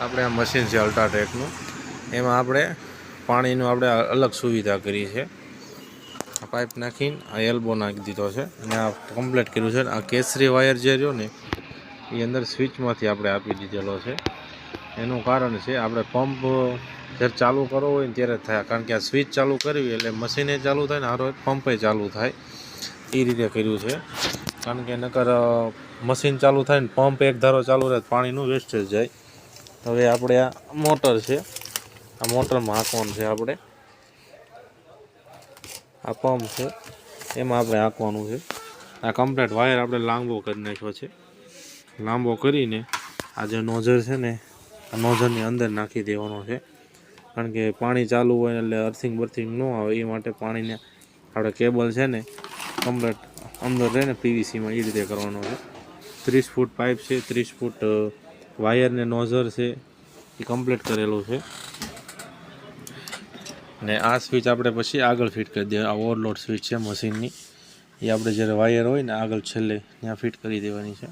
આપણે આ મશીન છે અલ્ટ્રાટેકનું, એમાં આપણે પાણીનું આપણે અલગ સુવિધા કરી છે. આ પાઇપ નાખીને આ એલ્બો નાખી દીધો છે અને આ કમ્પ્લીટ કર્યું છે. આ કેસરી વાયર જે રહ્યો ને એ અંદર સ્વિચમાંથી આપણે આપી દીધેલો છે. એનું કારણ છે આપણે પંપ જ્યારે ચાલુ કરવો હોય ને ત્યારે થાય, કારણ કે આ સ્વિચ ચાલુ કરવી એટલે મશીને ચાલુ થાય ને હારો પંપે ચાલુ થાય, એ રીતે કર્યું છે. કારણ કે નકર મશીન ચાલુ થાય ને પંપ એક ધારો ચાલુ રહે પાણીનું વેસ્ટેજ જાય. હવે આપણે આ મોટર છે, આ મોટરમાં હાંકવાનું છે. આપણે આ પંપ છે એમાં આપણે હાંકવાનું છે. આ કમ્પ્લીટ વાયર આપણે લાંબો કરી નાખ્યો છે. લાંબો કરીને આ જે નોઝર છે ને આ નોઝરની અંદર નાખી દેવાનો છે. કારણ કે પાણી ચાલુ હોય એટલે અર્થિંગ બર્થિંગ ન આવે એ માટે પાણીને આપણે કેબલ છે ને કમ્પ્લીટ અંદર રહે ને પીવીસીમાં એ રીતે કરવાનો છે. 30 ફૂટ પાઇપ છે, 30 ફૂટ વાયર ને નોઝર છે એ કમ્પ્લીટ કરેલું છે. ને આ સ્વિચ આપણે પછી આગળ ફિટ કરી દેવા. આ ઓવરલોડ સ્વિચ છે મશીનની, એ આપણે જ્યારે વાયર હોય ને આગળ છેલ્લે ત્યાં ફિટ કરી દેવાની છે.